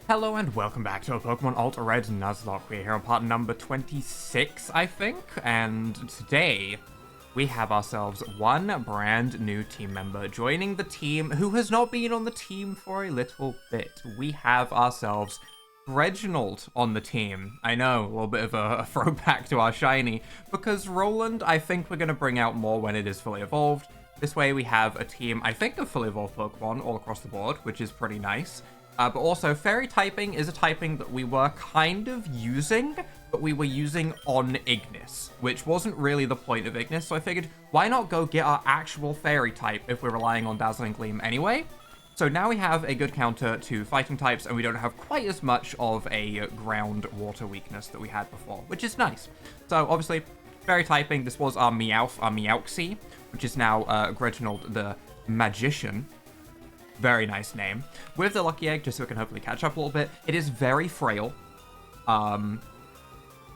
Hello and welcome back to a Pokemon AlteRed Nuzlocke. We're here on part number 26, I think, and today we have ourselves one brand new team member joining the team who has not been on the team for a little bit. We have ourselves Reginald on the team. I know, a little bit of a throwback to our shiny, because Roland, I think we're going to bring out more when it is fully evolved. This way we have a team, I think, of fully evolved Pokemon all across the board, which is pretty nice. But also, Fairy typing is a typing that we were kind of using, but we were using on Ignis, which wasn't really the point of Ignis, so I figured, why not go get our actual Fairy type if we're relying on Dazzling Gleam anyway? So now we have a good counter to fighting types, and we don't have quite as much of a ground-water weakness that we had before, which is nice. So, obviously, Fairy typing, this was our Meowth, our Meowxie, which is now Reginald the Magician. Very nice name. With the Lucky Egg, just so it can hopefully catch up a little bit. It is very frail.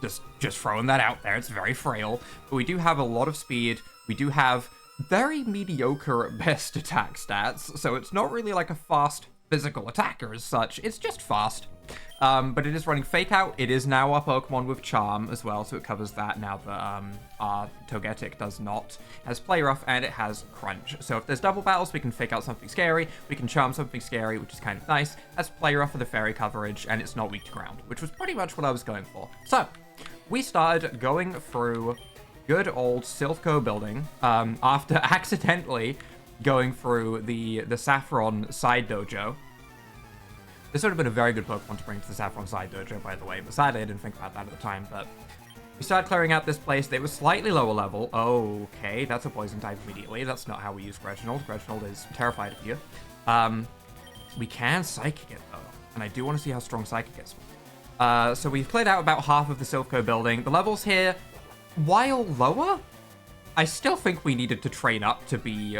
Just throwing that out there. It's very frail. But we do have a lot of speed. We do have very mediocre at best attack stats. So it's not really like a fast physical attacker as such. It's just fast. But it is running Fake Out. It is now our Pokemon with Charm as well, so it covers that now that our Togetic does not. It has Play Rough and it has Crunch. So if there's double battles, we can Fake Out something scary, we can Charm something scary, which is kind of nice. It has Play Rough for the Fairy coverage, and it's not weak to ground, which was pretty much what I was going for. So, we started going through good old Silphco building after accidentally going through the Saffron side dojo. This would have been a very good Pokemon to bring to the Saffron side dojo, by the way, but sadly I didn't think about that at the time, but we started clearing out this place. They were slightly lower level. Okay, that's a poison type immediately. That's not how we use Reginald. Reginald is terrified of you. We can Psychic it, though, and I do want to see how strong Psychic is. So we've cleared out about half of the Silphco building. The levels here, while lower, I still think we needed to train up to be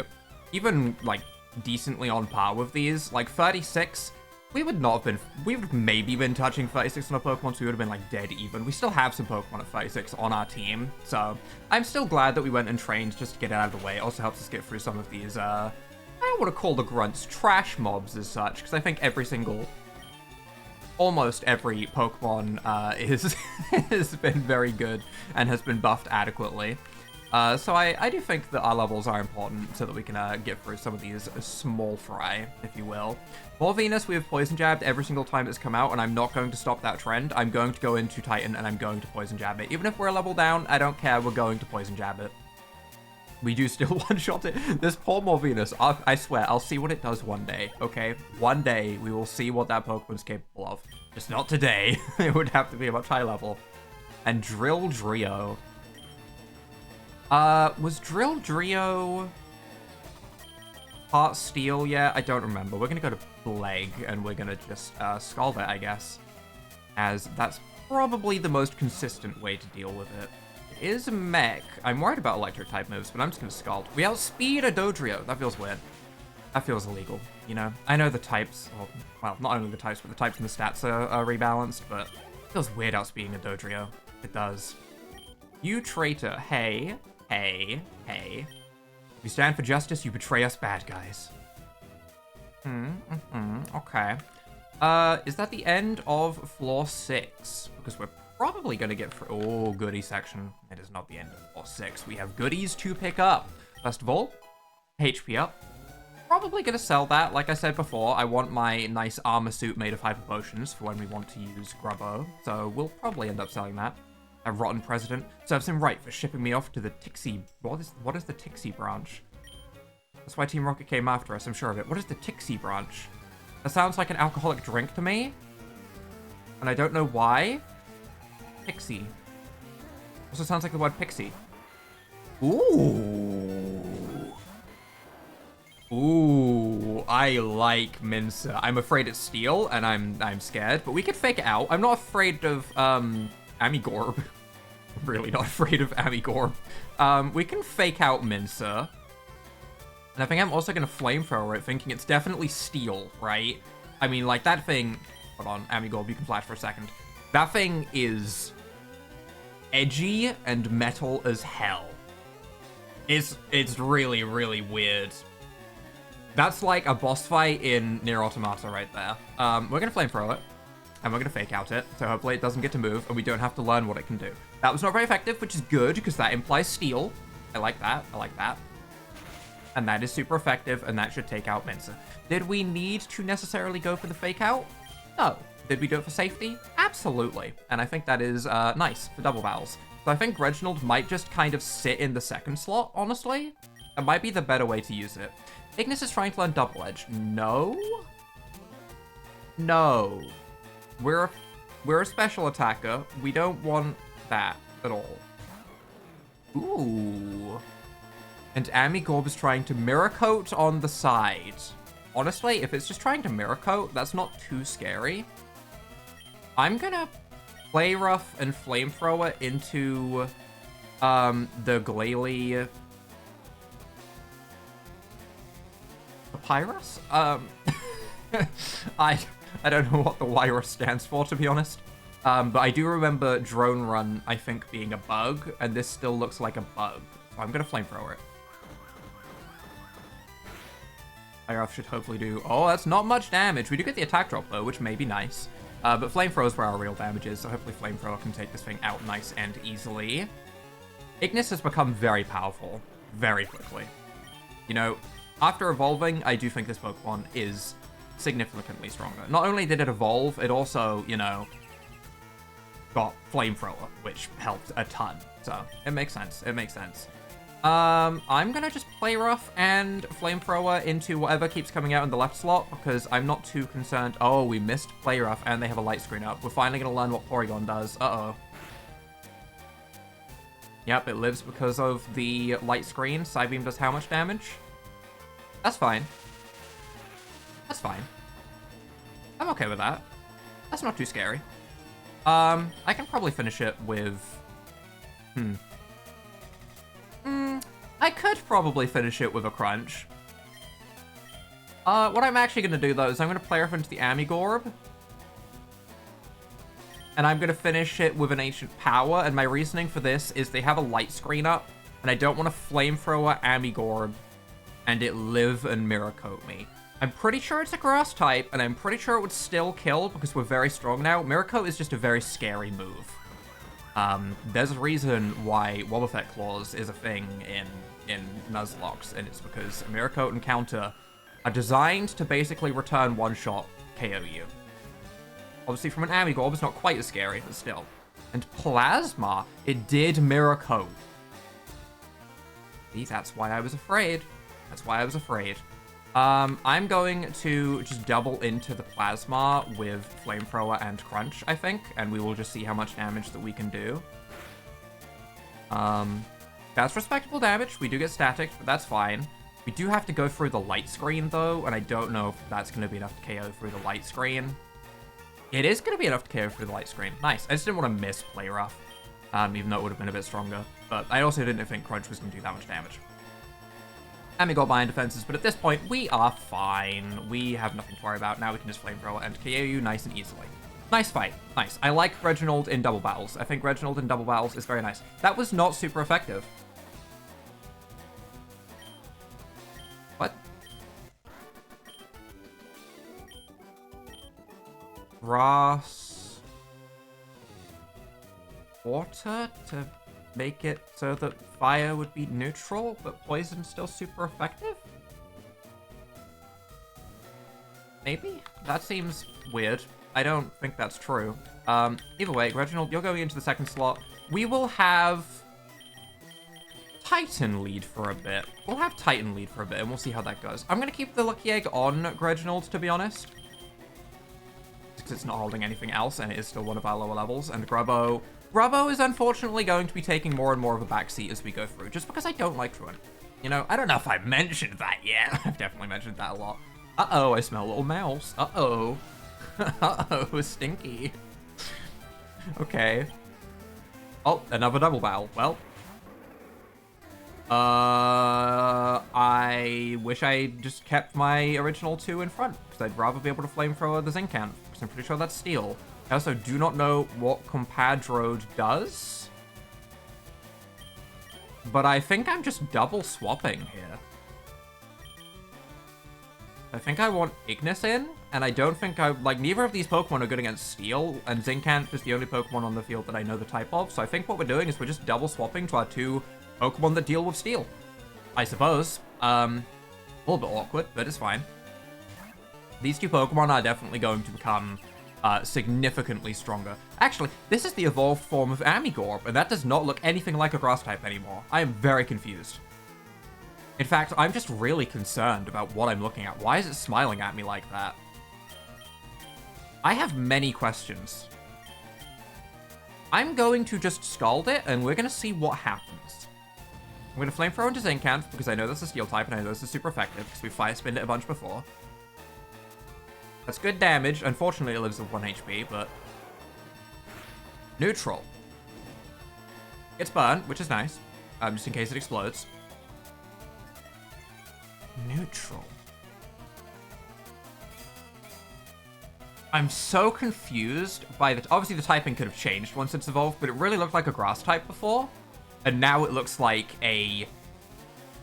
even, like, decently on par with these. Like, 36... we would have maybe been touching 36 on a Pokemon, so we would have been, like, dead even. We still have some Pokemon at 36 on our team, so I'm still glad that we went and trained just to get it out of the way. It also helps us get through some of these, I don't want to call the grunts trash mobs as such, because I think almost every Pokemon has been very good and has been buffed adequately. So I do think that our levels are important so that we can get through some of these small fry, if you will. For Venus, we have Poison Jabbed every single time it's come out, and I'm not going to stop that trend. I'm going to go into Titan, and I'm going to Poison Jab it. Even if we're a level down, I don't care. We're going to Poison Jab it. We do still one-shot it. This poor Morvenus, I swear, I'll see what it does one day, okay? One day, we will see what that Pokemon's capable of. Just not today. It would have to be a much higher level. And Drill Drio. Was Drill Drio part Steel yet? I don't remember. We're gonna go to Plague, and we're gonna just Scald it, I guess, as that's probably the most consistent way to deal with it. It is a mech. I'm worried about electric type moves, but I'm just gonna Scald. We outspeed a Dodrio. That feels weird. That feels illegal, you know? I know the types, well, not only the types, but the types and the stats are rebalanced, but it feels weird outspeeding a Dodrio. It does. You traitor. Hey. Hey. You stand for justice, you betray us bad guys. Okay. Is that the end of floor 6? Because we're probably going to get through... oh, goodie section. It is not the end of floor 6. We have goodies to pick up. First of all, HP up. Probably going to sell that. Like I said before, I want my nice armor suit made of hyper potions for when we want to use Grubbo. So we'll probably end up selling that. A rotten president serves him right for shipping me off to the Tixie... What is the Tixie branch? That's why Team Rocket came after us, I'm sure of it. What is the Tixie branch? That sounds like an alcoholic drink to me. And I don't know why. Pixie. Also sounds like the word pixie. Ooh, I like Mincer. I'm afraid it's Steel, and I'm scared, but we could fake it out. I'm not afraid of, Amigorb. I'm really not afraid of Amigorb. We can fake out Mincer. And I think I'm also going to Flamethrower it, thinking it's definitely Steel, right? I mean, like, that thing... hold on, Amigorb, you can flash for a second. That thing is edgy and metal as hell. It's really, really weird. That's like a boss fight in Nier Automata right there. We're going to Flamethrower it. and we're going to fake out it, so hopefully it doesn't get to move, and we don't have to learn what it can do. That was not very effective, which is good, because that implies steal. I like that. I like that. And that is super effective, and that should take out Mincer. Did we need to necessarily go for the fake out? No. Did we do it for safety? Absolutely. And I think that is nice for double battles. So I think Reginald might just kind of sit in the second slot, honestly. That might be the better way to use it. Ignis is trying to learn double edge. No? No. We're a special attacker. We don't want that at all. Ooh. And Amigorb is trying to Mirror Coat on the side. Honestly, if it's just trying to Mirror Coat, that's not too scary. I'm gonna Play Rough and Flamethrower into the Glalie Papyrus? I don't know what the virus stands for, to be honest. But I do remember Drone Run, I think, being a bug, and this still looks like a bug. So I'm gonna Flamethrower it. Fire Off should hopefully do... Oh, that's not much damage. We do get the attack drop, though, which may be nice. But Flamethrower is where our real damage is, so hopefully Flamethrower can take this thing out nice and easily. Ignis has become very powerful very quickly. You know, after evolving, I do think this Pokemon is significantly stronger. Not only did it evolve, it also, you know, got Flamethrower, which helped a ton. So, it makes sense. It makes sense. I'm gonna just Play Rough and Flamethrower into whatever keeps coming out in the left slot, because I'm not too concerned. Oh, we missed Play Rough, and they have a light screen up. We're finally gonna learn what Porygon does. Uh-oh. Yep, it lives because of the light screen. Psybeam does how much damage? That's fine. That's fine. I'm okay with that. That's not too scary. I can probably finish it with... I could probably finish it with a Crunch. What I'm actually going to do, though, is I'm going to Play Rough into the Amigorb. And I'm going to finish it with an Ancient Power, and my reasoning for this is they have a light screen up, and I don't want to Flamethrower Amigorb and it live and Mirror Coat me. I'm pretty sure it's a Grass type, and I'm pretty sure it would still kill because we're very strong now. Mirror Coat is just a very scary move. There's a reason why Wobbuffet Claws is a thing in Nuzlocke, and it's because Mirror Coat and Counter are designed to basically return one-shot KO you. Obviously, from an Amigorb, it's not quite as scary, but still. And Plasma, it did Mirror Coat. See, that's why I was afraid. That's why I was afraid. I'm going to just double into the Plasma with Flamethrower and Crunch, I think, and we will just see how much damage that we can do. That's respectable damage. We do get static, but that's fine. We do have to go through the light screen, though, and I don't know if that's going to be enough to KO through the light screen. It is going to be enough to KO through the light screen. Nice. I just didn't want to miss Play Rough, even though it would have been a bit stronger. But I also didn't think Crunch was going to do that much damage. And we got Iron Defenses, but at this point, we are fine. We have nothing to worry about. Now we can just Flamethrower and KO you nice and easily. Nice fight. Nice. I like Reginald in double battles. I think Reginald in double battles is very nice. That was not super effective. What? Grass. Water to make it so that fire would be neutral, but poison's still super effective? Maybe? That seems weird. I don't think that's true. Either way, Reginald, you're going into the second slot. We will have Titan lead for a bit. We'll have Titan lead for a bit, and we'll see how that goes. I'm going to keep the Lucky Egg on Reginald, to be honest, because it's not holding anything else, and it is still one of our lower levels. And Grubbo is unfortunately going to be taking more and more of a backseat as we go through, just because I don't like Truant. You know, I don't know if I mentioned that yet. I've definitely mentioned that a lot. Uh-oh, I smell a little mouse. Uh-oh. Uh-oh, stinky. Okay. Oh, another double battle. Well. I wish I just kept my original 2 in front, because I'd rather be able to Flamethrower the Zincan, because I'm pretty sure that's Steel. I also do not know what Compadrode does, but I think I'm just double swapping here. I think I want Ignis in, and I don't think like, neither of these Pokemon are good against Steel, and Zincanth is the only Pokemon on the field that I know the type of, so I think what we're doing is we're just double swapping to our 2 Pokemon that deal with Steel. I suppose. A little bit awkward, but it's fine. These 2 Pokemon are definitely going to become significantly stronger. Actually, this is the evolved form of Amigorb, and that does not look anything like a grass type anymore. I am very confused. In fact, I'm just really concerned about what I'm looking at. Why is it smiling at me like that? I have many questions. I'm going to just Scald it, and we're going to see what happens. I'm going to Flamethrower into Zincanth, because I know this is Steel type, and I know this is super effective, because we Fire Spinned it a bunch before. That's good damage. Unfortunately, it lives with 1 HP, but... Neutral. It's burnt, which is nice, just in case it explodes. Neutral. I'm so confused by the... Obviously, the typing could have changed once it's evolved, but it really looked like a grass type before. And now it looks like a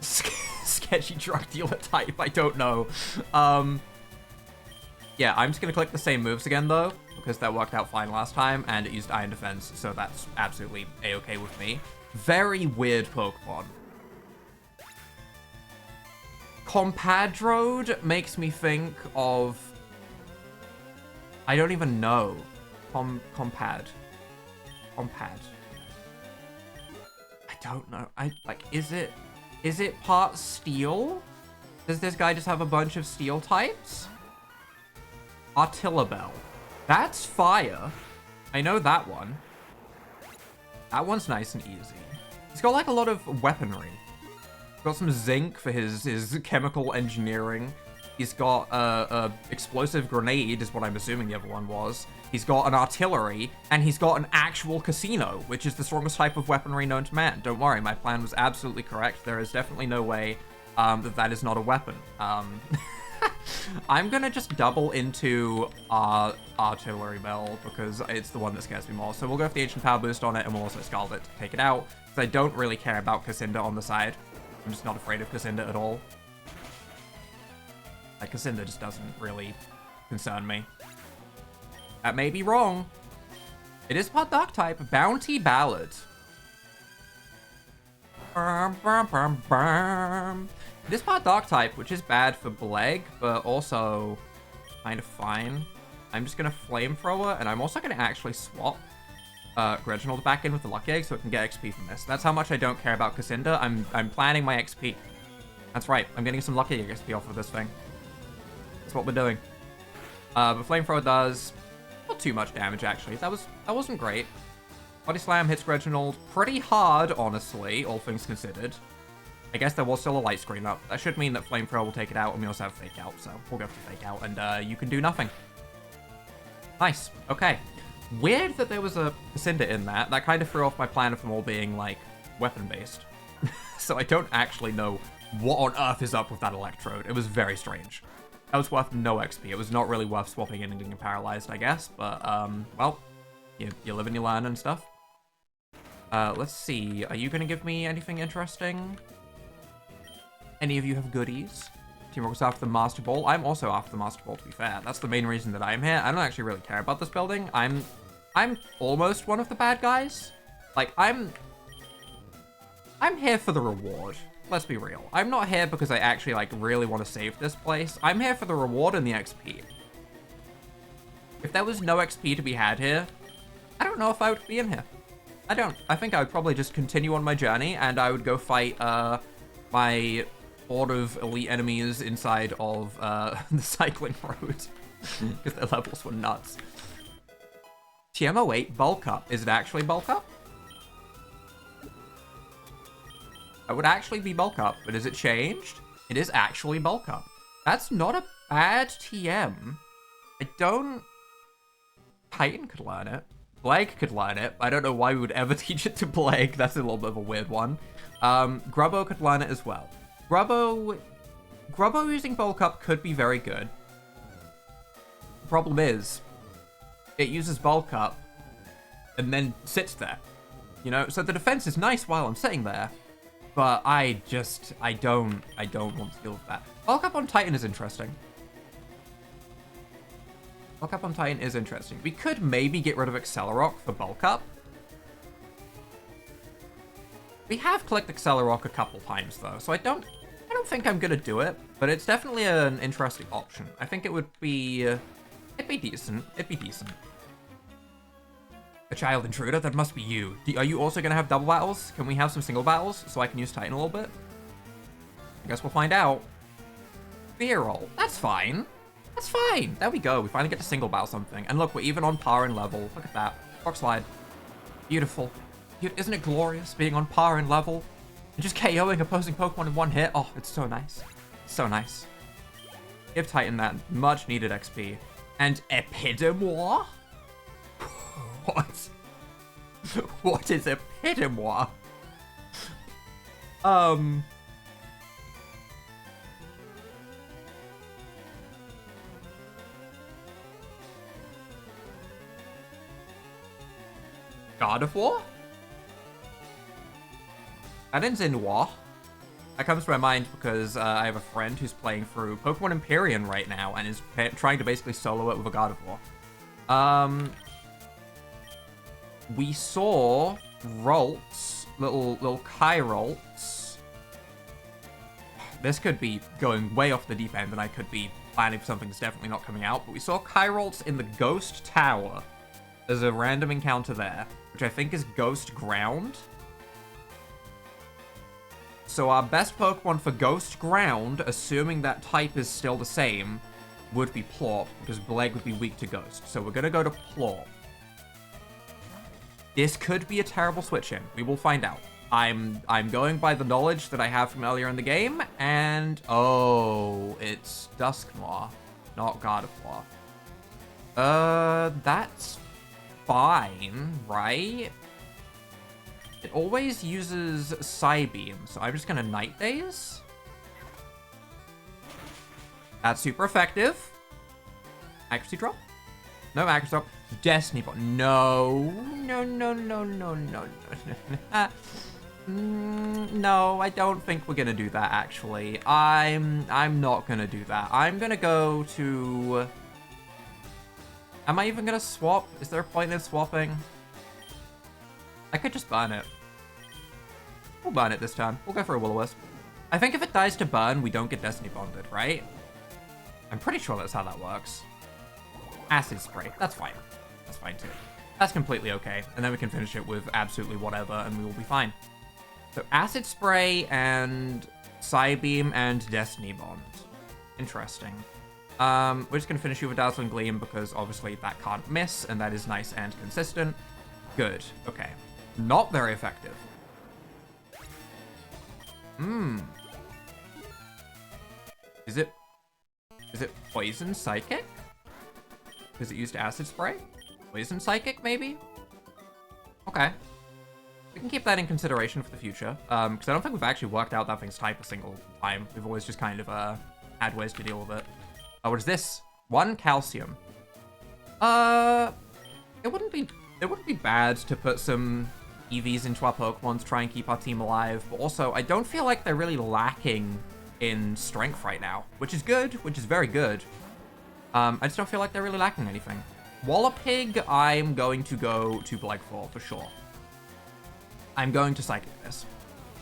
sketchy drug dealer type. I don't know. Yeah, I'm just going to click the same moves again, though, because that worked out fine last time, and it used Iron Defense, so that's absolutely A-okay with me. Very weird Pokemon. Compadrode makes me think of... I don't even know. Compad. I don't know. Is it part Steel? Does this guy just have a bunch of Steel types? Artillabell. That's fire. I know that one. That one's nice and easy. He's got like a lot of weaponry. Got some zinc for his chemical engineering. He's got a explosive grenade, is what I'm assuming the other one was. He's got an artillery, and he's got an actual casino, which is the strongest type of weaponry known to man. Don't worry, my plan was absolutely correct. There is definitely no way that is not a weapon. I'm gonna just double into our artillery bell because it's the one that scares me more. So we'll go for the Ancient Power Boost on it, and we'll also Scald it to take it out, because I don't really care about Cassinda on the side. I'm just not afraid of Cassinda at all. Like, Cassinda just doesn't really concern me. That may be wrong. It is part Dark type. Bounty Ballad. It is part Dark type, which is bad for Bleg, but also kind of fine. I'm just going to Flamethrower, and I'm also going to actually swap Reginald back in with the Lucky Egg so it can get XP from this. That's how much I don't care about Cassinda. I'm planning my XP. That's right. I'm getting some Lucky Egg XP off of this thing. That's what we're doing. But Flamethrower does not too much damage, actually. That wasn't great. Body Slam hits Reginald pretty hard, honestly, all things considered. I guess there was still a light screen up. That should mean that Flamethrower will take it out, and we also have Fake Out, so we'll go for Fake Out, and you can do nothing. Nice. Okay. Weird that there was a Cassinda in that. That kind of threw off my plan of them all being, like, weapon-based. So I don't actually know what on earth is up with that Electrode. It was very strange. That was worth no XP. It was not really worth swapping in and getting paralyzed, I guess. But, well, you live and you learn and stuff. Let's see. Are you going to give me anything interesting? Any of you have goodies? Team Rocket's after the Master Ball. I'm also after the Master Ball, to be fair. That's the main reason that I'm here. I don't actually really care about this building. I'm almost one of the bad guys. Like, I'm here for the reward. Let's be real. I'm not here because I actually, like, really want to save this place. I'm here for the reward and the XP. If there was no XP to be had here, I don't know if I would be in here. I don't. I think I would probably just continue on my journey, and I would go fight, my horde of elite enemies inside of, the cycling road. Because their levels were nuts. TM08, Bulk Up. Is it actually Bulk Up? It would actually be Bulk Up, but is it changed? It is actually Bulk Up. That's not a bad TM. I don't... Titan could learn it. Bleg could learn it. I don't know why we would ever teach it to Bleg. That's a little bit of a weird one. Grubbo could learn it as well. Grubbo using Bulk Up could be very good. The problem is, it uses Bulk Up and then sits there. You know, so the defense is nice while I'm sitting there. But I don't want to deal with that. Bulk Up on Titan is interesting. Bulk Up on Titan is interesting. We could maybe get rid of Accelerock for Bulk Up. We have clicked Accelerock a couple times though, so I don't think I'm gonna do it, but it's definitely an interesting option. I think it would be, it'd be decent. It'd be decent. A child intruder? That must be you. Are you also gonna have double battles? Can we have some single battles so I can use Titan a little bit? I guess we'll find out. Fear roll. That's fine. That's fine. There we go. We finally get to single battle something. And look, we're even on par and level. Look at that. Rock slide. Beautiful. Isn't it glorious being on par and level? And just KOing opposing Pokemon in one hit? Oh, it's so nice. So nice. Give Titan that much needed XP. And Epidemoi? What? What is Epidemoi? God of War? That ends in War. That comes to my mind because I have a friend who's playing through Pokemon Empyrean right now and is trying to basically solo it with a God of War. We saw Rolts, little Kai-Rolts. This could be going way off the deep end and I could be planning for something that's definitely not coming out, but we saw Kai-Rolts in the Ghost Tower. There's a random encounter there, which I think is Ghost Ground. So our best Pokemon for Ghost Ground, assuming that type is still the same, would be Plorp, because Blade would be weak to Ghost. So we're gonna go to Plorp. This could be a terrible switch-in. We will find out. I'm going by the knowledge that I have from earlier in the game, and oh, it's Dusknoir, not God of War. That's fine, right? It always uses Psybeam, so I'm just gonna Night Daze. That's super effective. Accuracy drop? No accuracy drop. Destiny Bond. No. No, I don't think we're gonna do that, actually. I'm not gonna do that. I'm gonna go to... Am I even gonna swap? Is there a point in swapping? I could just burn it. We'll burn it this time. We'll go for a Will-O-Wisp. I think if it dies to burn, we don't get Destiny Bonded, right? I'm pretty sure that's how that works. Acid Spray. That's fine. That's fine too. That's completely okay. And then we can finish it with absolutely whatever and we will be fine. So Acid Spray and Psybeam and Destiny Bond. Interesting. We're just going to finish you with Dazzling Gleam because obviously that can't miss and that is nice and consistent. Good. Okay. Not very effective. Is it Poison Psychic? Because it used Acid Spray? Poison Psychic, maybe? Okay. We can keep that in consideration for the future. Because I don't think we've actually worked out that thing's type a single time. We've always just kind of had ways to deal with it. What is this? 1 calcium. It wouldn't be bad to put some EVs into our Pokemon to try and keep our team alive, but also I don't feel like they're really lacking in strength right now, which is good, which is very good. I just don't feel like they're really lacking anything. Wallopig, I'm going to go to Blegthor for sure. I'm going to Psychic this.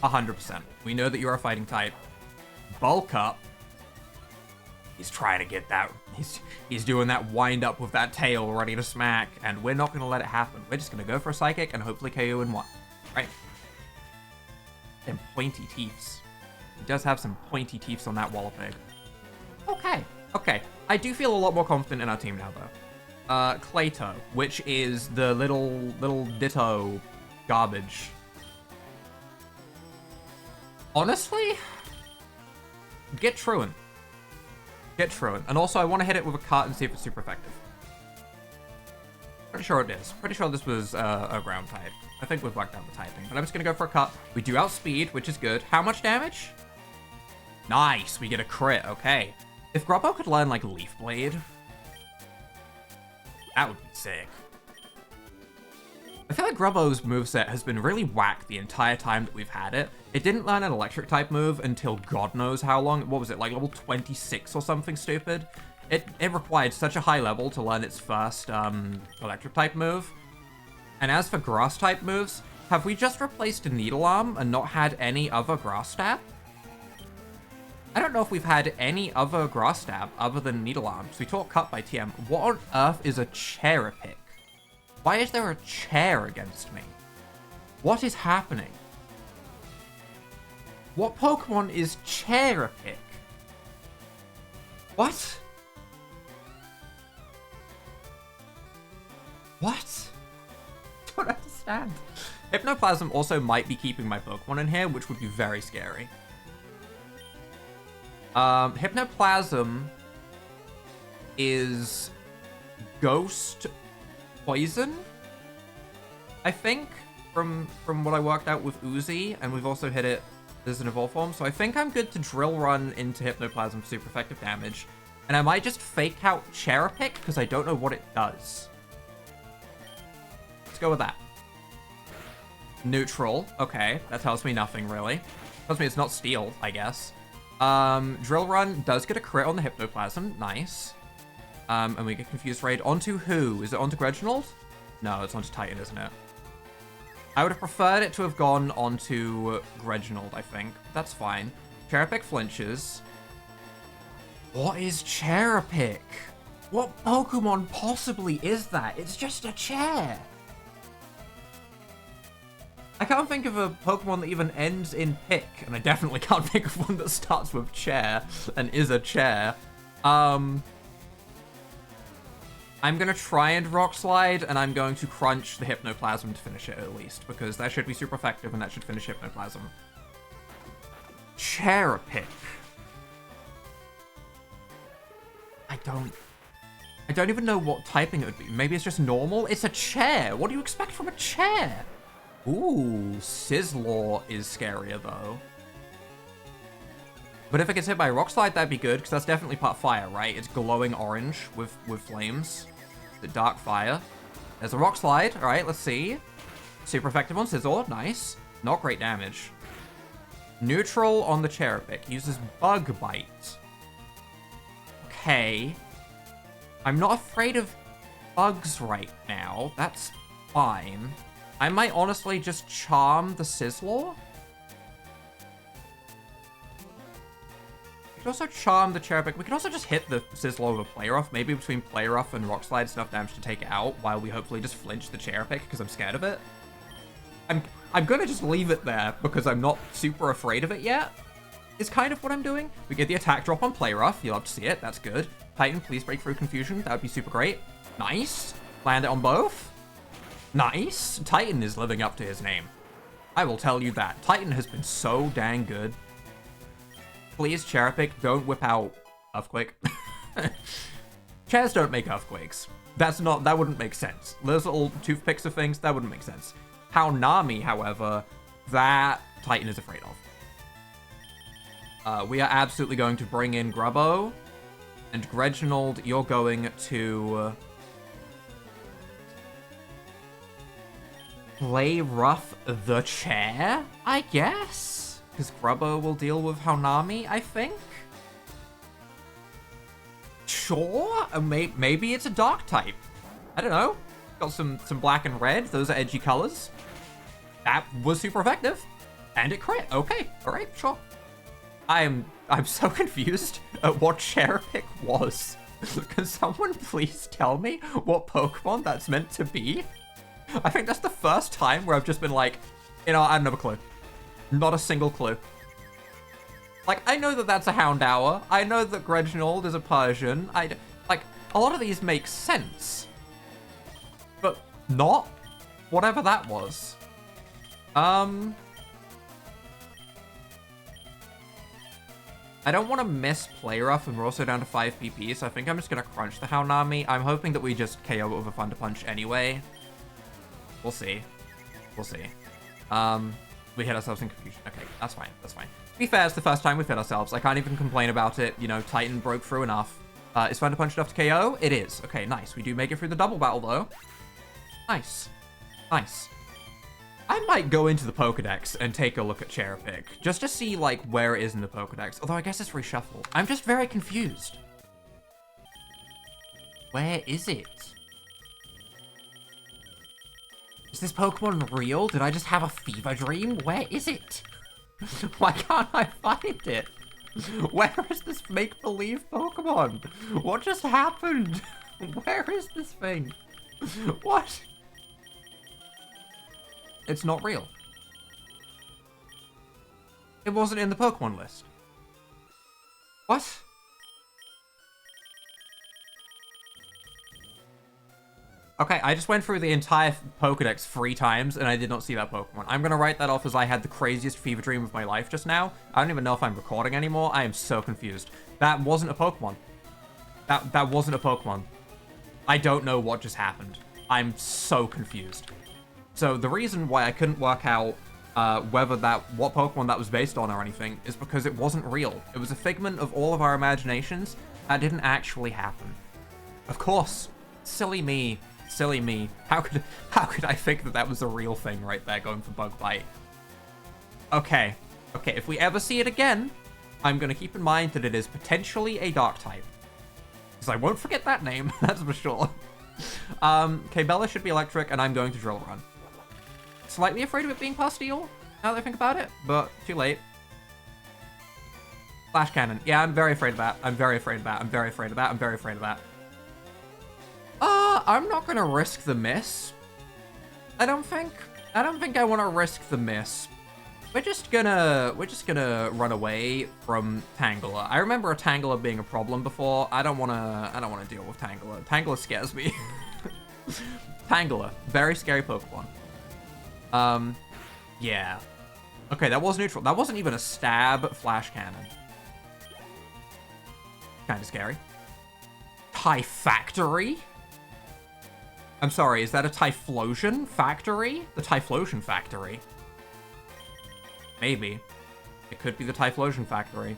100%. We know that you're a fighting type. Bulk Up. He's trying to get that. He's doing that wind up with that tail ready to smack, and we're not going to let it happen. We're just going to go for a Psychic and hopefully KO in one. Right? Them pointy teeths. He does have some pointy teeths on that Wallopig. Okay. Okay. I do feel a lot more confident in our team now, though. Clayto, which is the little Ditto garbage. Honestly, get Truant. Get Truant. And also, I want to hit it with a cut and see if it's super effective. Pretty sure it is. Pretty sure this was a ground type. I think we've worked out the typing. But I'm just going to go for a cut. We do outspeed, which is good. How much damage? Nice. We get a crit. Okay. If Grubbo could learn, like, Leaf Blade, that would be sick. I feel like Grubbo's moveset has been really whack the entire time that we've had it. It didn't learn an electric type move until God knows how long. What was it, like level 26 or something stupid? It required such a high level to learn its first electric type move. And as for grass type moves, have we just replaced a Needle Arm and not had any other grass stab? I don't know if we've had any other grass stab other than Needle Arms. We taught Cut by TM. What on earth is a Chairipick? Why is there a chair against me? What is happening? What Pokemon is Chairipick? What? What? I don't understand. Hypnoplasm also might be keeping my Pokemon in here, which would be very scary. Hypnoplasm is Ghost Poison, I think, from what I worked out with Uzi, and we've also hit it as an Evolve form, so I think I'm good to Drill Run into Hypnoplasm for super effective damage, and I might just fake out Chairipick, because I don't know what it does. Let's go with that. Neutral. Okay, that tells me nothing, really. Tells me it's not Steel, I guess. Drill Run does get a crit on the Hypnoplasm. Nice. And we get Confused Raid. Onto who? Is it onto Greginold? No, it's onto Titan, isn't it? I would have preferred it to have gone onto Greginold, I think. That's fine. Chairipick flinches. What is Chairipick? What Pokemon possibly is that? It's just a chair. I can't think of a Pokemon that even ends in pick, and I definitely can't think of one that starts with chair and is a chair. I'm gonna try and Rock Slide, and I'm going to crunch the Hypnoplasm to finish it at least, because that should be super effective and that should finish Hypnoplasm. Chairipick. I don't even know what typing it would be. Maybe it's just normal? It's a chair! What do you expect from a chair? Ooh, Sizzlor is scarier, though. But if it gets hit by Rock Slide, that'd be good, because that's definitely part fire, right? It's glowing orange with flames. The dark fire. There's a Rock Slide. All right, let's see. Super effective on Sizzlor. Nice. Not great damage. Neutral on the Chairipick. Uses Bug Bite. Okay. I'm not afraid of bugs right now. That's fine. I might honestly just Charm the Sizzlor. We could also Charm the Chairipick. We could also just hit the Sizzlor with a Play Rough. Maybe between Play Rough and Rock Slide, it's enough damage to take it out, while we hopefully just flinch the Chairipick, because I'm scared of it. I'm gonna just leave it there, because I'm not super afraid of it yet, is kind of what I'm doing. We get the attack drop on Play Rough. You'll love to see it. That's good. Titan, please break through Confusion. That would be super great. Nice. Land it on both. Nice. Titan is living up to his name. I will tell you that. Titan has been so dang good. Please, Chairipick, don't whip out Earthquake. Chairs don't make earthquakes. That wouldn't make sense. Those little toothpicks of things, that wouldn't make sense. Nami, however, that Titan is afraid of. We are absolutely going to bring in Grubbo. And Greginold, you're going to Play Rough the chair, I guess? Because Grubbo will deal with Nami, I think? Sure, maybe it's a dark type. I don't know. Got some black and red. Those are edgy colors. That was super effective. And it crit. Okay, alright, sure. I'm so confused at what Chairipick was. Can someone please tell me what Pokemon that's meant to be? I think that's the first time where I've just been like, I don't have a clue. Not a single clue. Like, I know that that's a Houndour. I know that Greginold is a Persian. Like, a lot of these make sense. But not whatever that was. I don't want to miss Play Rough, and we're also down to 5 PP, so I think I'm just going to crunch the Nami. I'm hoping that we just KO it with a Thunder Punch anyway. We'll see. We'll see. We hit ourselves in Confusion. Okay, that's fine. That's fine. To be fair, it's the first time we've hit ourselves. I can't even complain about it. Titan broke through enough. Is Thunder Punch enough to KO? It is. Okay, nice. We do make it through the double battle, though. Nice. Nice. I might go into the Pokedex and take a look at Chairipick, just to see, like, where it is in the Pokedex. Although I guess it's reshuffled. I'm just very confused. Where is it? Is this Pokemon real? Did I just have a fever dream? Where is it? Why can't I find it? Where is this make-believe Pokemon? What just happened? Where is this thing? What? It's not real. It wasn't in the Pokemon list. What? Okay, I just went through the entire Pokedex 3 times, and I did not see that Pokemon. I'm gonna write that off as I had the craziest fever dream of my life just now. I don't even know if I'm recording anymore. I am so confused. That wasn't a Pokemon. That wasn't a Pokemon. I don't know what just happened. I'm so confused. So the reason why I couldn't work out what Pokemon that was based on or anything is because it wasn't real. It was a figment of all of our imaginations. That didn't actually happen. Of course, silly me. Silly me. How could I think that that was a real thing right there, going for Bug Bite? Okay. Okay, if we ever see it again, I'm going to keep in mind that it is potentially a Dark type. Because I won't forget that name, that's for sure. Bella should be electric, and I'm going to Drill Run. Slightly afraid of it being Pastille, now that I think about it, but too late. Flash Cannon. Yeah, I'm very afraid of that. I'm very afraid of that. I'm very afraid of that. I'm very afraid of that. I'm not gonna risk the miss. I don't think I want to risk the miss. We're just gonna run away from Tangela. I remember a Tangela being a problem before. I don't wanna deal with Tangela. Tangela scares me. Tangela, very scary Pokemon. Yeah. Okay, that was neutral. That wasn't even a stab Flash Cannon. Kind of scary. Typhactory? I'm sorry, is that a Typhlosion Factory? The Typhlosion Factory. Maybe. It could be the Typhlosion Factory.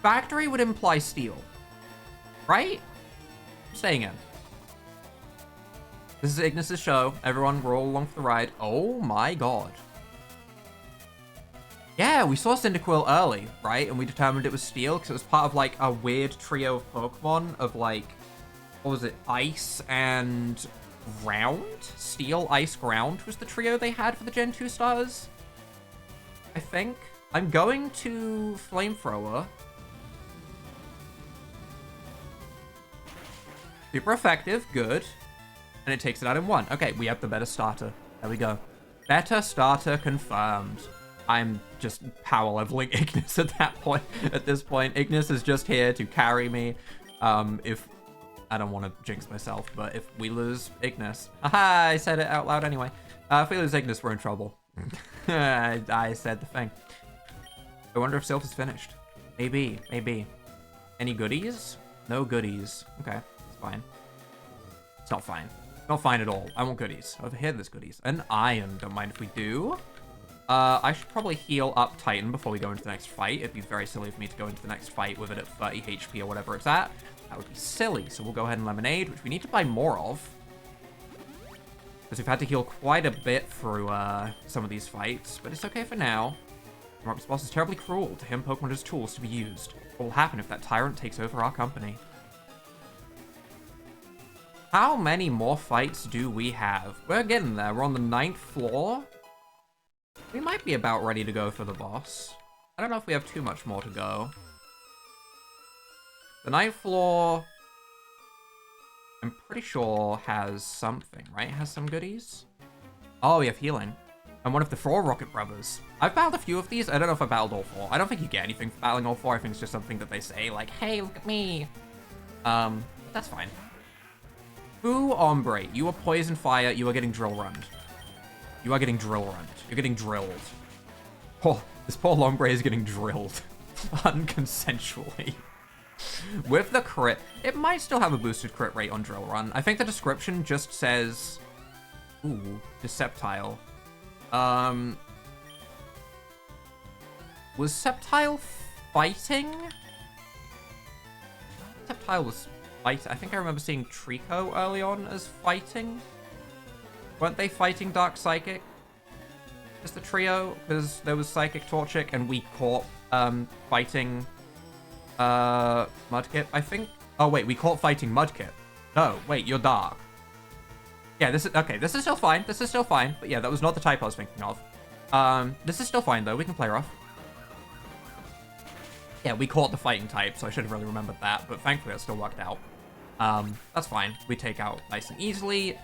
Factory would imply steel. Right? I'm staying in. This is Ignis's show. Everyone roll along for the ride. Oh my god. Yeah, we saw Cyndaquil early, right? And we determined it was steel because it was part of like a weird trio of Pokemon of like, what was it? Ice and ground? Steel, ice, ground was the trio they had for the Gen 2 starters. I think. I'm going to Flamethrower. Super effective, good. And it takes it out in 1. Okay, we have the better starter. There we go. Better starter confirmed. I'm just power leveling Ignis at this point. Ignis is just here to carry me. If I don't want to jinx myself, but if we lose Ignis, aha, I said it out loud anyway. If we lose Ignis, we're in trouble. I said the thing. I wonder if Sylph is finished. Maybe. Any goodies? No goodies. Okay, it's fine. It's not fine. Not fine at all. I want goodies. Over here, there's goodies. An iron. Don't mind if we do. I should probably heal up Titan before we go into the next fight. It'd be very silly for me to go into the next fight with it at 30 HP or whatever it's at. That would be silly. So we'll go ahead and Lemonade, which we need to buy more of. Because we've had to heal quite a bit through some of these fights. But it's okay for now. This boss is terribly cruel. To him, Pokemon is tools to be used. What will happen if that tyrant takes over our company? How many more fights do we have? We're getting there. We're on the 9th floor. We might be about ready to go for the boss. I don't know if we have too much more to go. The 9th floor, I'm pretty sure has something, right? Has some goodies? Oh, we have healing. And one of the 4 Rocket Brothers. I've battled a few of these. I don't know if I battled all 4. I don't think you get anything for battling all 4. I think it's just something that they say, like, hey, look at me. That's fine. Boo Ombre, you are poison fire. You are getting drill runned. You are getting drill runned. You're getting drilled. Oh, this poor Lombre is getting drilled. Unconsensually. With the crit, it might still have a boosted crit rate on Drill Run. I think the description just says... Ooh, Deceptile. Was Sceptile fighting? Sceptile was fighting. I think I remember seeing Trico early on as fighting. Weren't they fighting Dark Psychic? Just the trio? Because there was Psychic Torchic and we caught fighting Mudkip, I think. Oh wait, we caught fighting Mudkip. No, wait, you're dark. Yeah, this is... Okay, this is still fine. This is still fine. But yeah, that was not the type I was thinking of. This is still fine, though. We can play rough. Yeah, we caught the fighting type, so I should have really remembered that. But thankfully, that still worked out. That's fine. We take out nice and easily.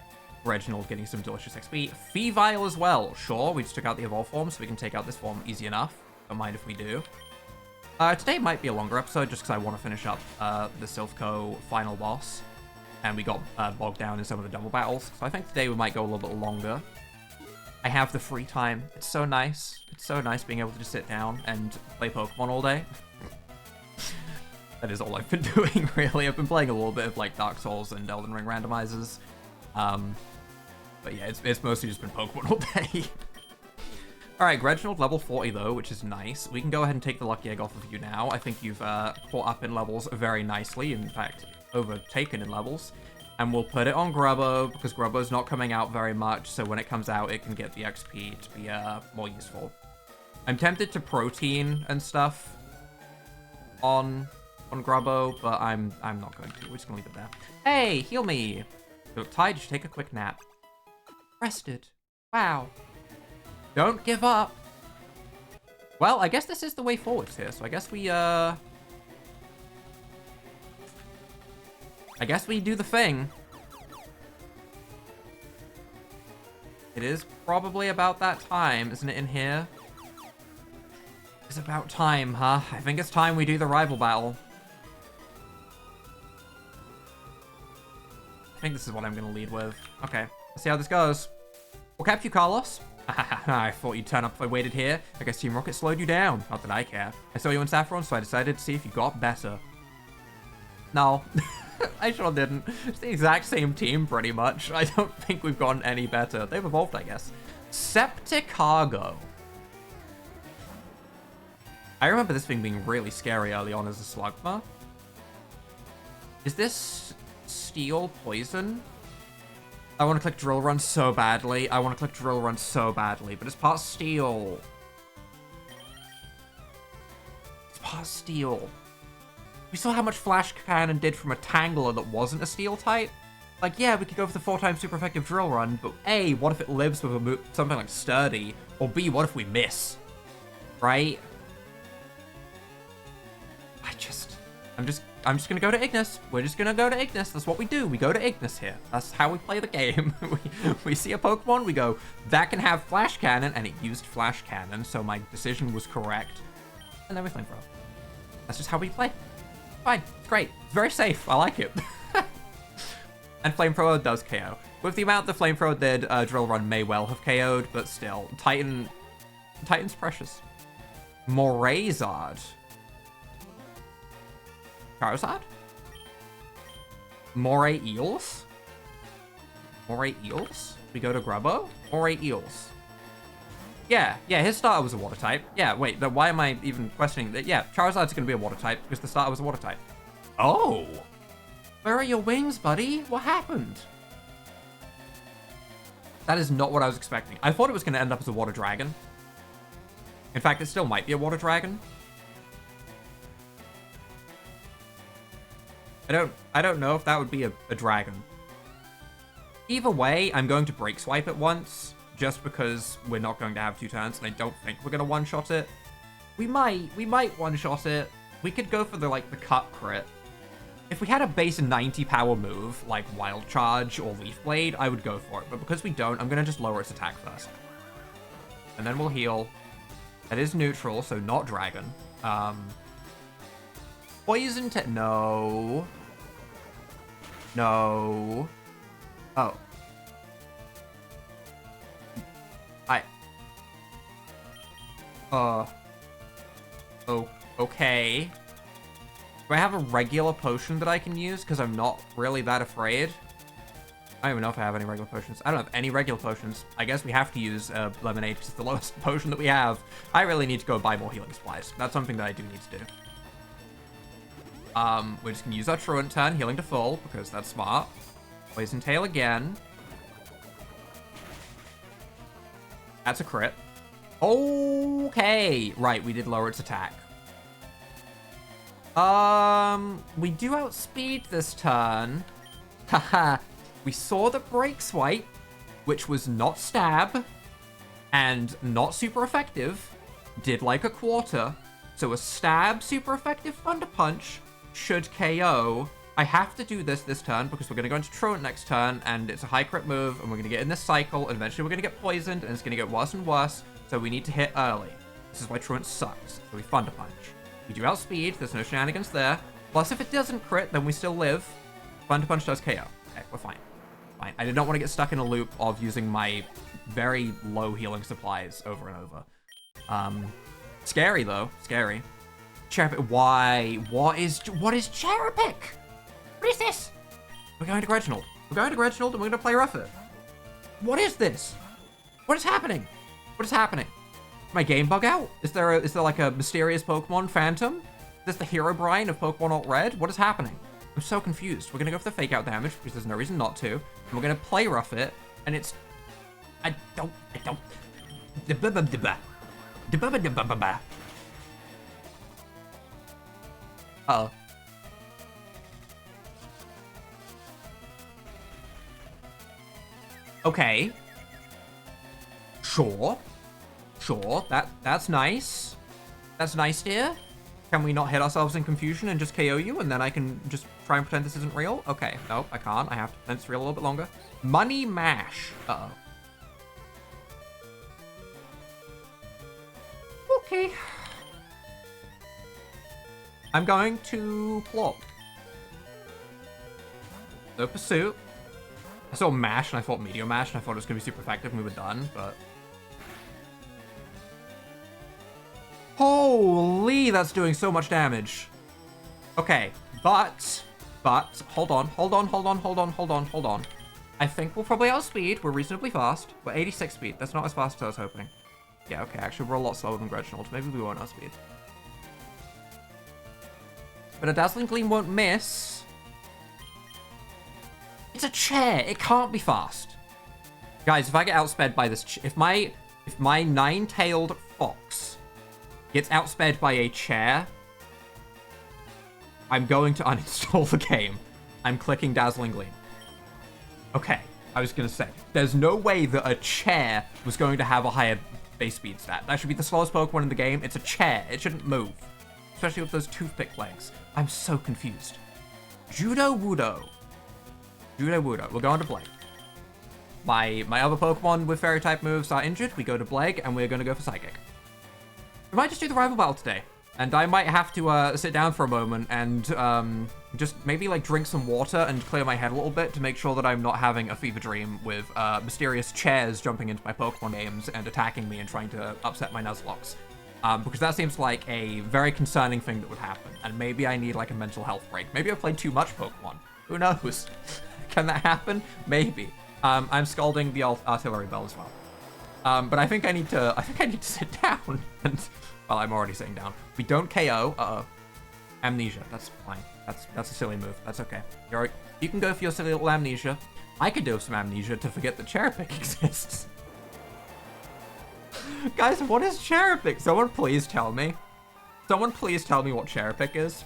Reginald getting some delicious XP. Fevile as well. Sure, we just took out the evolved form, so we can take out this form easy enough. Don't mind if we do. Today might be a longer episode, just because I want to finish up the Silphco final boss. And we got bogged down in some of the double battles. So I think today we might go a little bit longer. I have the free time. It's so nice. It's so nice being able to just sit down and play Pokemon all day. That is all I've been doing, really. I've been playing a little bit of, like, Dark Souls and Elden Ring randomizers. But yeah, it's mostly just been Pokemon all day. Alright, Reginald level 40, though, which is nice. We can go ahead and take the Lucky Egg off of you now. I think you've caught up in levels very nicely. In fact, overtaken in levels. And we'll put it on Grubbo, because Grubbo's not coming out very much, so when it comes out, it can get the XP to be more useful. I'm tempted to protein and stuff on Grubbo, but I'm not going to. We're just gonna leave it there. Hey, heal me! You look tired, you should take a quick nap. Rested. Wow. Don't give up. Well, I guess this is the way forwards here, so I guess we do the thing. It is probably about that time, isn't it, in here? It's about time, huh? I think it's time we do the rival battle. I think this is what I'm going to lead with. Okay, let's see how this goes. We'll cap you, Carlos. I thought you'd turn up if I waited here. I guess Team Rocket slowed you down. Not that I care. I saw you in Saffron, so I decided to see if you got better. No. I sure didn't. It's the exact same team, pretty much. I don't think we've gotten any better. They've evolved, I guess. Septicargo. I remember this thing being really scary early on as a Slugma. Is this Steel Poison? I want to click Drill Run so badly. I want to click Drill Run so badly, but it's part Steel. It's part Steel. We saw how much Flash Cannon did from a Tangler that wasn't a Steel type. Like, yeah, we could go for the 4x super effective Drill Run, but A, what if it lives with a something like Sturdy? Or B, what if we miss? Right? I'm just gonna go to Ignis. We're just gonna go to Ignis. That's what we do. We go to Ignis here. That's how we play the game. we see a Pokemon, we go, that can have Flash Cannon, and it used Flash Cannon, so my decision was correct. And then we Flamethrower. That's just how we play. Fine. It's great. It's very safe. I like it. And Flamethrower does KO. With the amount the Flamethrower did, Drill Run may well have KO'd, but still. Titan's precious. Morazard. Charizard? Moray Eels? Moray Eels? We go to Grubbo? Moray Eels. Yeah, his starter was a water type. Yeah, wait, but why am I even questioning that? Yeah, Charizard's gonna be a water type because the starter was a water type. Oh! Where are your wings, buddy? What happened? That is not what I was expecting. I thought it was gonna end up as a water dragon. In fact, it still might be a water dragon. I don't know if that would be a dragon. Either way, I'm going to Break Swipe it once, just because we're not going to have 2 turns, and I don't think we're going to one-shot it. We might one-shot it. We could go for the cut crit. If we had a base 90 power move, like Wild Charge or Leaf Blade, I would go for it. But because we don't, I'm going to just lower its attack first. And then we'll heal. That is neutral, so not dragon. Poison no. No. Oh. Oh, okay. Do I have a regular potion that I can use? Because I'm not really that afraid. I don't even know if I have any regular potions. I don't have any regular potions. I guess we have to use Lemonade because it's the lowest potion that we have. I really need to go buy more healing supplies. That's something that I do need to do. We're just gonna use our Truant turn, healing to full, because that's smart. Poison Tail again. That's a crit. Okay. Right, we did lower its attack. We do outspeed this turn. Haha. We saw the break swipe, which was not stab and not super effective, did like a quarter. So a stab, super effective Thunder Punch should KO. I have to do this turn because we're going to go into Truant next turn, and it's a high crit move, and we're going to get in this cycle, and eventually we're going to get poisoned, and it's going to get worse and worse, so we need to hit early. This is why Truant sucks. So we Thunder Punch. We do outspeed, there's no shenanigans there. Plus, if it doesn't crit, then we still live. Thunder Punch does KO. Okay, we're fine. Fine. I did not want to get stuck in a loop of using my very low healing supplies over and over. Scary, though. Scary. Chairipick. Why? What is Chairipick? What is this? We're going to Gretchenald. We're going to Gretchenald, and we're going to play rough it. What is this? What is happening? What is happening? Did my game bug out? Is there like a mysterious Pokemon Phantom? Is this the Herobrine of Pokemon AlteRed? What is happening? I'm so confused. We're going to go for the fake out damage because there's no reason not to. And we're going to play rough it, and it's... I don't... Uh-oh. Okay. Sure. That's nice. That's nice, dear. Can we not hit ourselves in confusion and just KO you, and then I can just try and pretend this isn't real? Okay. Nope, I can't. I have to pretend it's real a little bit longer. Money Mash. Uh-oh. Okay. I'm going to plop. No Pursuit. I saw Mash, and I thought Meteor Mash, and I thought it was going to be super effective, and we were done, but... Holy, that's doing so much damage. Okay, but, hold on. I think we'll probably outspeed. We're reasonably fast. We're 86 speed. That's not as fast as I was hoping. Yeah, okay, actually, we're a lot slower than Gretchenald. Maybe we won't outspeed. But a Dazzling Gleam won't miss. It's a chair. It can't be fast. Guys, if I get outsped by this... If my nine-tailed fox gets outsped by a chair, I'm going to uninstall the game. I'm clicking Dazzling Gleam. Okay, I was going to say, there's no way that a chair was going to have a higher base speed stat. That should be the slowest Pokemon in the game. It's a chair. It shouldn't move. Especially with those toothpick legs. I'm so confused. Judo Wudo. Judo Wudo. We'll go on to Blake. My other Pokemon with Fairy-type moves are injured. We go to Blake, and we're going to go for Psychic. We might just do the rival battle today. And I might have to sit down for a moment and just maybe like drink some water and clear my head a little bit to make sure that I'm not having a fever dream with mysterious chairs jumping into my Pokemon games and attacking me and trying to upset my Nuzlocks. Because that seems like a very concerning thing that would happen. And maybe I need like a mental health break. Maybe I've played too much Pokemon. Who knows? Can that happen? Maybe. I'm scalding the artillery bell as well. But I think I need to sit down. And well, I'm already sitting down. We don't KO. Uh-oh. Amnesia. That's fine. That's a silly move. That's okay. You can go for your silly little amnesia. I could do some amnesia to forget that Chairipick exists. Guys, what is Chairipick? Someone please tell me. Someone please tell me what Chairipick is.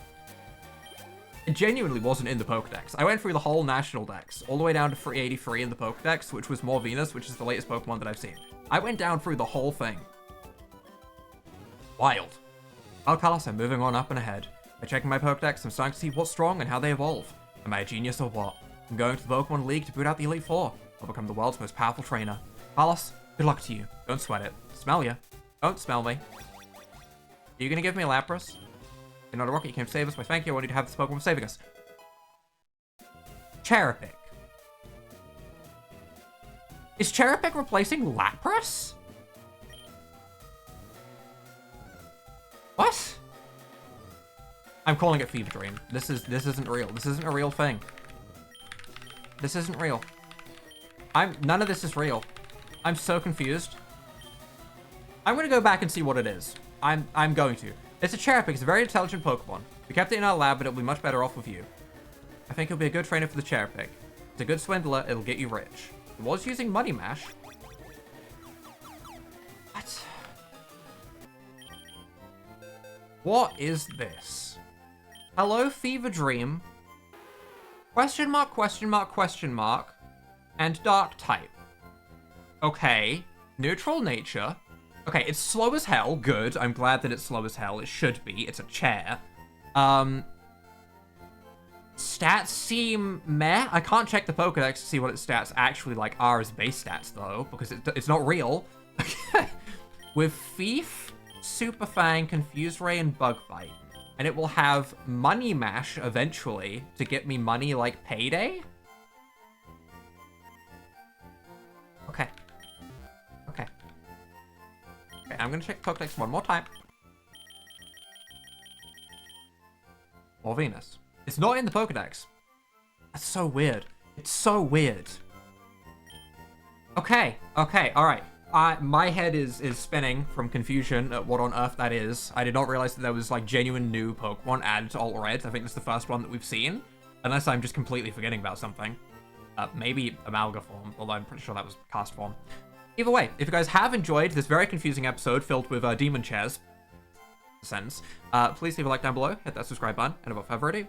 It genuinely wasn't in the Pokedex. I went through the whole National Dex, all the way down to 383 in the Pokedex, which was more Venus, which is the latest Pokemon that I've seen. I went down through the whole thing. Wild. Well, Carlos, I'm moving on up and ahead. By checking my Pokedex, I'm starting to see what's strong and how they evolve. Am I a genius or what? I'm going to the Pokemon League to boot out the Elite Four. I'll become the world's most powerful trainer. Carlos, good luck to you. Don't sweat it. Smell ya. Don't smell me. Are you gonna give me a Lapras? You're not a rocket, you came to save us. Why, thank you. I want you to have this Pokemon for saving us. Chairipick. Is Chairipick replacing Lapras? What? I'm calling it Fever Dream. This isn't real. This isn't a real thing. This isn't real. None of this is real. I'm so confused. I'm gonna go back and see what it is. I'm going to. It's a Chairipick. It's a very intelligent Pokemon. We kept it in our lab, but it'll be much better off with you. I think it'll be a good trainer for the Chairipick. It's a good swindler. It'll get you rich. It was using Money Mash. What? What is this? Hello, Fever Dream. Question mark, question mark, question mark, and dark type. Okay, neutral nature. Okay, it's slow as hell. Good. I'm glad that it's slow as hell. It should be. It's a chair. Stats seem meh. I can't check the Pokédex to see what its stats actually like are as base stats though, because it's not real. With Thief, Super Fang, Confuse Ray, and Bug Bite. And it will have Money Mash eventually to get me money like Payday? Okay. Okay. Okay, I'm gonna check Pokédex one more time. Or Venus. It's not in the Pokédex. That's so weird. It's so weird. Okay, okay, alright. My head is spinning from confusion at what on earth that is. I did not realize that there was, like, genuine new Pokemon added to AlteRed. I think it's the first one that we've seen. Unless I'm just completely forgetting about something. Maybe Amalgaform, although I'm pretty sure that was Cast Form. Either way, if you guys have enjoyed this very confusing episode filled with demon chairs, please leave a like down below, hit that subscribe button, and without further ado,